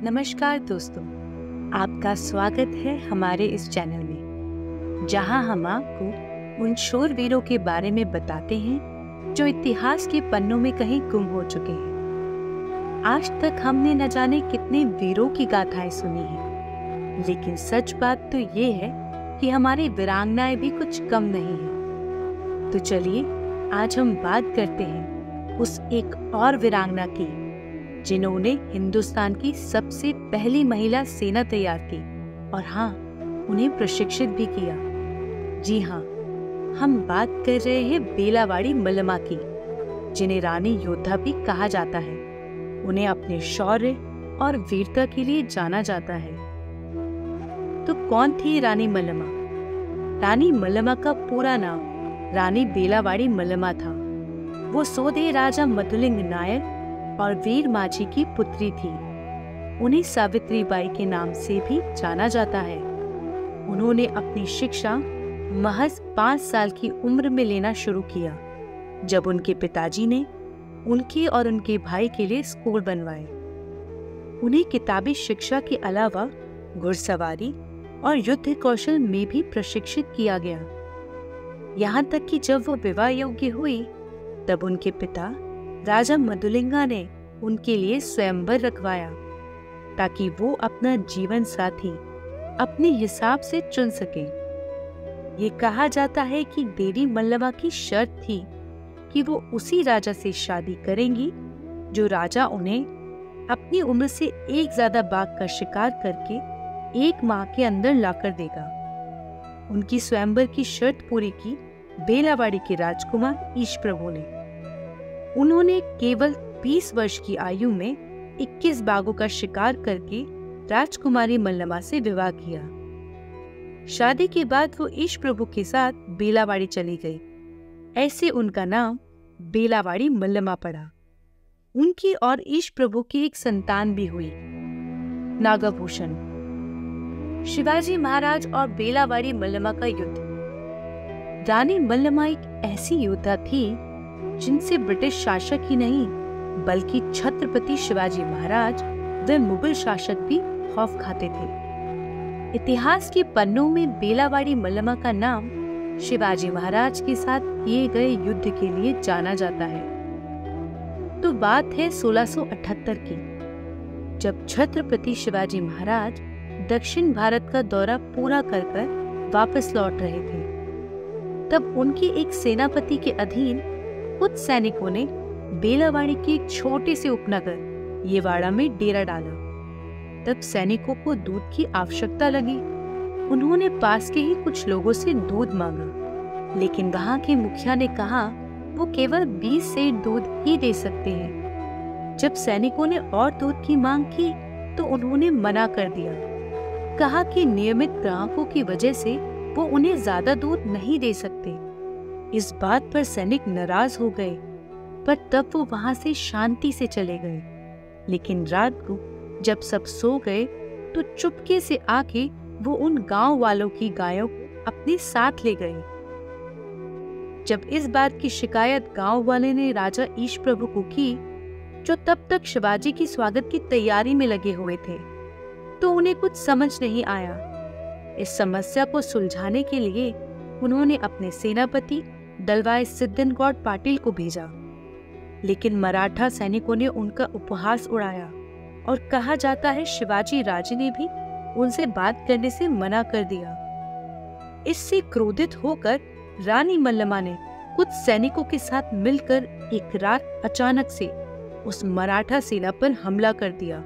नमस्कार दोस्तों, आपका स्वागत है हमारे इस चैनल में, जहां हम आपको उन शूरवीरों के बारे में बताते हैं जो इतिहास के पन्नों में कहीं गुम हो चुके हैं। आज तक हमने न जाने कितने वीरों की गाथाएं सुनी हैं, लेकिन सच बात तो ये है कि हमारी वीरांगनाएं भी कुछ कम नहीं है। तो चलिए आज हम बात करते हैं उस एक और वीरांगना की जिन्होंने हिंदुस्तान की सबसे पहली महिला सेना तैयार की और हाँ, उन्हें प्रशिक्षित भी किया। जी हाँ, हम बात कर रहे हैं बेलावाड़ी मल्लमा की, जिन्हें रानी योद्धा भी कहा जाता है। उन्हें अपने शौर्य और वीरता के लिए जाना जाता है। तो कौन थी रानी मल्लमा? रानी मल्लमा का पूरा नाम रानी बेलावाड़ी मल्लमा था। वो सोधे राजा मधुलिंग नायर और वीर माझी की पुत्री थी। उन्हें सावित्री बाई के नाम से भी जाना जाता है। उन्होंने अपनी शिक्षा महज 5 साल की उम्र में लेना शुरू किया, जब उनके पिताजी ने उनके और उनके भाई के लिए स्कूल बनवाए। उन्हें किताबी शिक्षा के अलावा घुड़सवारी और युद्ध कौशल में भी प्रशिक्षित किया गया। यहाँ तक कि जब वो विवाह योग्य हुई, तब उनके पिता राजा मधुलिंगा ने उनके लिए स्वयंवर रखवाया, ताकि वो अपना जीवन साथी अपने हिसाब से चुन सके। ये कहा जाता है कि देवी मल्लमा की शर्त थी कि वो उसी राजा से शादी करेंगी जो राजा उन्हें अपनी उम्र से एक ज्यादा बाघ का शिकार करके 1 माह के अंदर लाकर देगा। उनकी स्वयंवर की शर्त पूरी की बेलावाड़ी के राजकुमार ईश प्रभु ने। उन्होंने केवल 20 वर्ष की आयु में 21 बाघों का शिकार करके राजकुमारी मल्लमा से विवाह किया। शादी के बाद वो ईश प्रभु के साथ बेलावाड़ी चली गई। ऐसे उनका नाम बेलावाड़ी मल्लमा पड़ा। उनकी और ईश प्रभु की एक संतान भी हुई, नागभूषण। शिवाजी महाराज और बेलावाड़ी मल्लमा का युद्ध। रानी मल्लमा एक ऐसी योद्धा थी जिनसे ब्रिटिश शासक ही नहीं, बल्कि छत्रपति शिवाजी महाराज व मुगल शासक भी खौफ खाते थे। इतिहास के पन्नों में बेलावाड़ी मल्लमा का नाम शिवाजी महाराज के साथ किए गए युद्ध के लिए जाना जाता है। तो बात है 1678 की, जब छत्रपति शिवाजी महाराज दक्षिण भारत का दौरा पूरा कर वापस लौट रहे थे। तब उनके एक सेनापति के अधीन कुछ सैनिकों ने बेलावाड़ी के एक छोटे से उपनगर येवाड़ा में डेरा डाला। तब सैनिकों को दूध की आवश्यकता लगी। उन्होंने पास के ही कुछ लोगों से दूध मांगा, लेकिन वहां के मुखिया ने कहा वो केवल 20 सेर दूध ही दे सकते हैं। जब सैनिकों ने और दूध की मांग की तो उन्होंने मना कर दिया। कहा कि नियमित ग्राहकों की वजह से वो उन्हें ज्यादा दूध नहीं दे सकते। इस बात पर सैनिक नाराज हो गए, पर तब वो वहां से शांति से चले गए। लेकिन रात को जब सब सो गए तो चुपके से आके वो उन गांव वालों की गायों को अपने साथ ले गए। जब इस बात की शिकायत गांव वाले ने राजा ईश प्रभु को की, जो तब तक शिवाजी की स्वागत की तैयारी में लगे हुए थे, तो उन्हें कुछ समझ नहीं आया। इस समस्या को सुलझाने के लिए उन्होंने अपने सेनापति दलवाई सिद्धनगौड़ पाटिल को भेजा, लेकिन मराठा सैनिकों ने उनका उपहास उड़ाया और कहा जाता है शिवाजी राजे ने भी उनसे बात करने से मना कर दिया। इससे क्रोधित होकर रानी मल्लमा ने कुछ सैनिकों के साथ मिलकर एक रात अचानक से उस मराठा सेना पर हमला कर दिया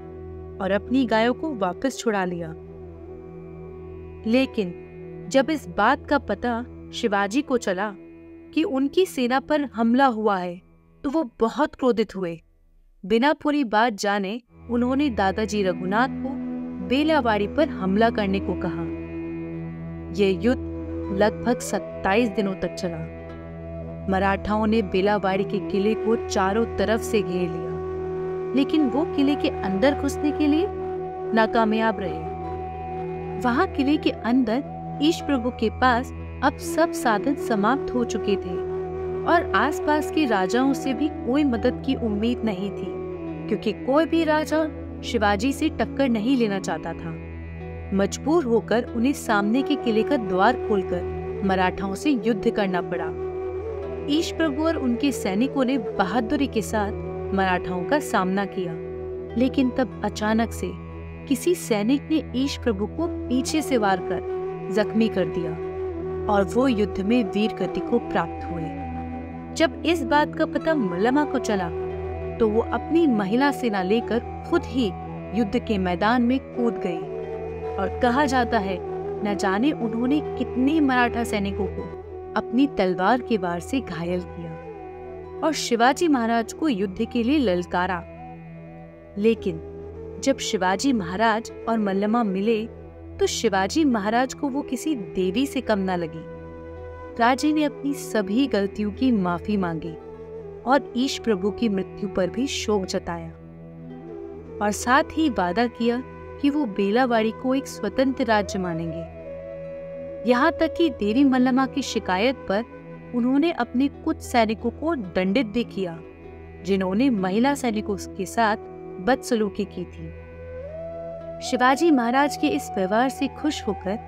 और अपनी गायों को वापस छुड़ा लिया। लेकिन जब इस बात का पता शिवाजी को चला कि उनकी सेना पर हमला हुआ है, तो वो बहुत क्रोधित हुए। बिना पूरी बात जाने उन्होंने दादाजी रघुनाथ को बेलावाड़ी पर हमला करने को कहा। यह युद्ध लगभग 27 दिनों तक चला। मराठाओं ने बेलावाड़ी के किले को चारों तरफ से घेर लिया, लेकिन वो किले के अंदर घुसने के लिए नाकामयाब रहे। वहां किले के अंदर ईश प्रभु के पास अब सब साधन समाप्त हो चुके थे और आसपास के राजाओं से भी कोई मदद की उम्मीद नहीं थी, क्योंकि कोई भी राजा शिवाजी से टक्कर नहीं लेना चाहता था। मजबूर होकर उन्हें सामने के किले का द्वार खोलकर मराठाओं से युद्ध करना पड़ा। ईश प्रभु और उनके सैनिकों ने बहादुरी के साथ मराठाओं का सामना किया, लेकिन तब अचानक से किसी सैनिक ने ईश प्रभु को पीछे से वार कर जख्मी कर दिया और वो युद्ध में वीर गति को प्राप्त हुए। जब इस बात का पता मल्लमा को चला तो वो अपनी महिला सेना लेकर खुद ही युद्ध के मैदान में कूद गई और कहा जाता है न जाने उन्होंने कितने मराठा सैनिकों को अपनी तलवार के वार से घायल किया और शिवाजी महाराज को युद्ध के लिए ललकारा। लेकिन जब शिवाजी महाराज और मल्लमा मिले तो शिवाजी महाराज को वो किसी देवी से कम न लगी। राजे ने अपनी सभी गलतियों की माफी मांगी और ईश प्रभु की मृत्यु पर भी शोक जताया और साथ ही वादा किया कि वो बेलावाड़ी को एक स्वतंत्र राज्य मानेंगे। यहाँ तक कि देवी मल्लमा की शिकायत पर उन्होंने अपने कुछ सैनिकों को दंडित भी किया जिन्होंने महिला सैनिकों के साथ बदसलूकी की थी। शिवाजी महाराज के इस व्यवहार से खुश होकर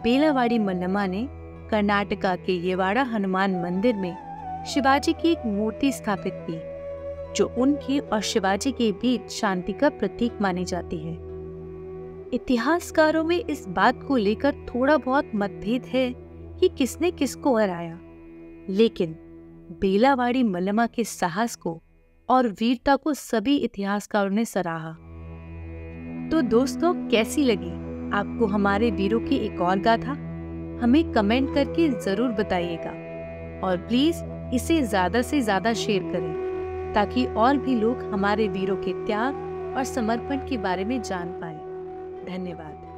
बेलावाड़ी मल्लमा ने कर्नाटका के येवाड़ा हनुमान मंदिर में शिवाजी की एक मूर्ति स्थापित की जो उनके और शिवाजी के बीच शांति का प्रतीक मानी जाती है। इतिहासकारों में इस बात को लेकर थोड़ा बहुत मतभेद है कि किसने किसको हराया, लेकिन बेलावाड़ी मल्लमा के साहस को और वीरता को सभी इतिहासकारों ने सराहा। तो दोस्तों, कैसी लगी आपको हमारे वीरों की एक और गाथा? हमें कमेंट करके जरूर बताइएगा और प्लीज इसे ज्यादा से ज्यादा शेयर करें ताकि और भी लोग हमारे वीरों के त्याग और समर्पण के बारे में जान पाएं। धन्यवाद।